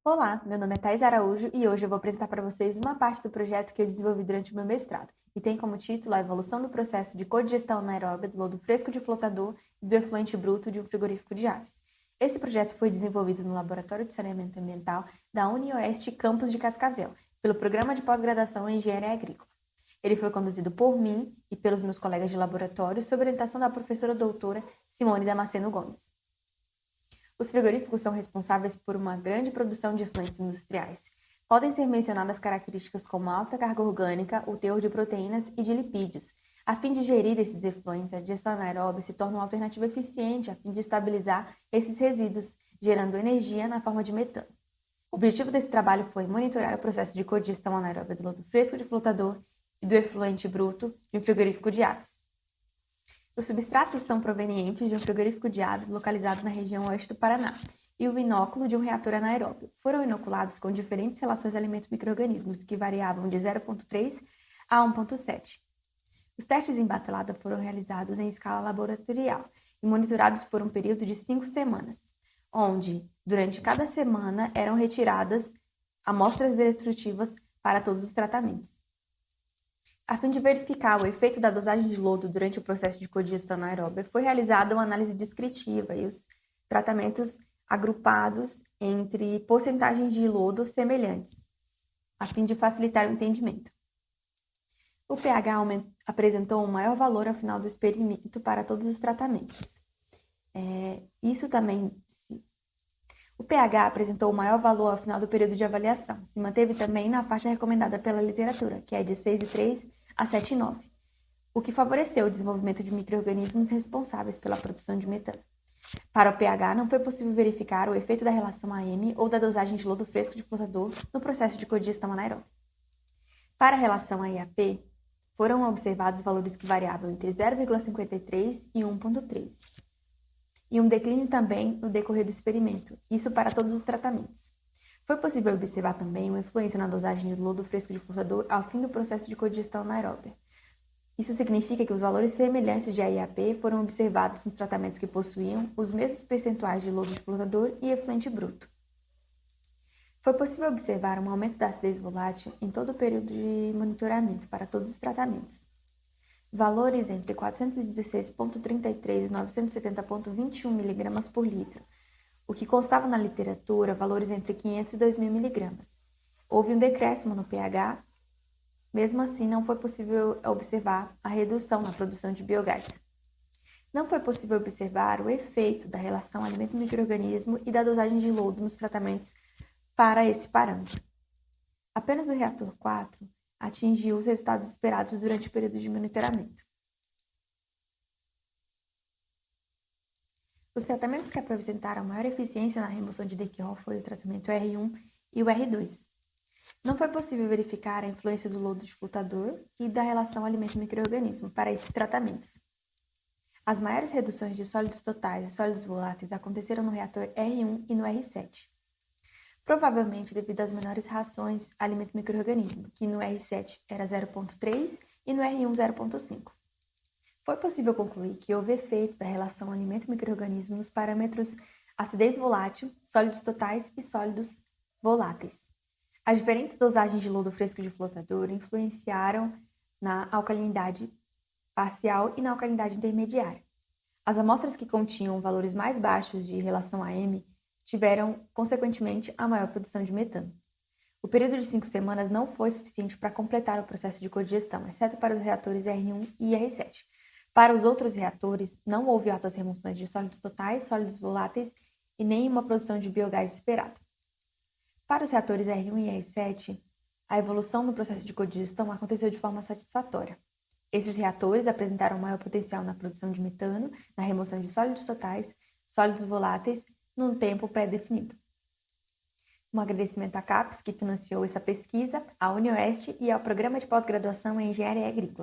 Olá, meu nome é Thais Araújo e hoje eu vou apresentar para vocês uma parte do projeto que eu desenvolvi durante o meu mestrado, e tem como título a evolução do processo de codigestão anaeróbia do lodo fresco de flotador e do efluente bruto de um frigorífico de aves. Esse projeto foi desenvolvido no Laboratório de Saneamento Ambiental da UniOeste Campus de Cascavel, pelo Programa de Pós-Graduação em Engenharia Agrícola. Ele foi conduzido por mim e pelos meus colegas de laboratório, sob orientação da professora doutora Simone Damasceno Gomes. Os frigoríficos são responsáveis por uma grande produção de efluentes industriais. Podem ser mencionadas características como a alta carga orgânica, o teor de proteínas e de lipídios. A fim de gerir esses efluentes, a digestão anaeróbica se torna uma alternativa eficiente a fim de estabilizar esses resíduos, gerando energia na forma de metano. O objetivo desse trabalho foi monitorar o processo de codigestão anaeróbica do lodo fresco de flotador e do efluente bruto de um frigorífico de aves. Os substratos são provenientes de um frigorífico de aves localizado na região oeste do Paraná e o inóculo de um reator anaeróbio. Foram inoculados com diferentes relações alimento-micro-organismos que variavam de 0,3 a 1,7. Os testes em batelada foram realizados em escala laboratorial e monitorados por um período de 5 semanas, onde, durante cada semana, eram retiradas amostras destrutivas para todos os tratamentos. A fim de verificar o efeito da dosagem de lodo durante o processo de codigestão anaeróbia, foi realizada uma análise descritiva e os tratamentos agrupados entre porcentagens de lodo semelhantes, a fim de facilitar o entendimento. O pH apresentou um maior valor ao final do experimento para todos os tratamentos. O pH apresentou o maior valor ao final do período de avaliação. Se manteve também na faixa recomendada pela literatura, que é de 6,3 a 7,9, o que favoreceu o desenvolvimento de micro-organismos responsáveis pela produção de metano. Para o pH, não foi possível verificar o efeito da relação AM ou da dosagem de lodo fresco de flotador no processo de codigestão anaeróbica. Para a relação AIAP, foram observados valores que variavam entre 0,53 e 1,3. E um declínio também no decorrer do experimento, isso para todos os tratamentos. Foi possível observar também uma influência na dosagem de lodo fresco de flotador ao fim do processo de codigestão anaeróbia. Isso significa que os valores semelhantes de AIAP foram observados nos tratamentos que possuíam os mesmos percentuais de lodo de flotador e efluente bruto. Foi possível observar um aumento da acidez volátil em todo o período de monitoramento para todos os tratamentos. Valores entre 416,33 e 970,21 mg por litro, o que constava na literatura valores entre 500 e 2.000 mg. Houve um decréscimo no pH, mesmo assim não foi possível observar a redução na produção de biogás. Não foi possível observar o efeito da relação alimento-micro-organismo e da dosagem de lodo nos tratamentos para esse parâmetro. Apenas o reator 4 atingiu os resultados esperados durante o período de monitoramento. Os tratamentos que apresentaram maior eficiência na remoção de DQO foi o tratamento R1 e o R2. Não foi possível verificar a influência do lodo de flotador e da relação alimento-micro-organismo para esses tratamentos. As maiores reduções de sólidos totais e sólidos voláteis aconteceram no reator R1 e no R7. Provavelmente devido às menores rações alimento-micro-organismo, que no R7 era 0,3 e no R1 0,5. Foi possível concluir que houve efeito da relação alimento-micro-organismo nos parâmetros acidez volátil, sólidos totais e sólidos voláteis. As diferentes dosagens de lodo fresco de flotador influenciaram na alcalinidade parcial e na alcalinidade intermediária. As amostras que continham valores mais baixos de relação AM tiveram, consequentemente, a maior produção de metano. O período de 5 semanas não foi suficiente para completar o processo de codigestão, exceto para os reatores R1 e R7. Para os outros reatores, não houve altas remoções de sólidos totais, sólidos voláteis e nem uma produção de biogás esperada. Para os reatores R1 e R7, a evolução no processo de codigestão aconteceu de forma satisfatória. Esses reatores apresentaram maior potencial na produção de metano, na remoção de sólidos totais, sólidos voláteis, num tempo pré-definido. Um agradecimento à CAPES, que financiou essa pesquisa, à UniOeste e ao Programa de Pós-Graduação em Engenharia Agrícola.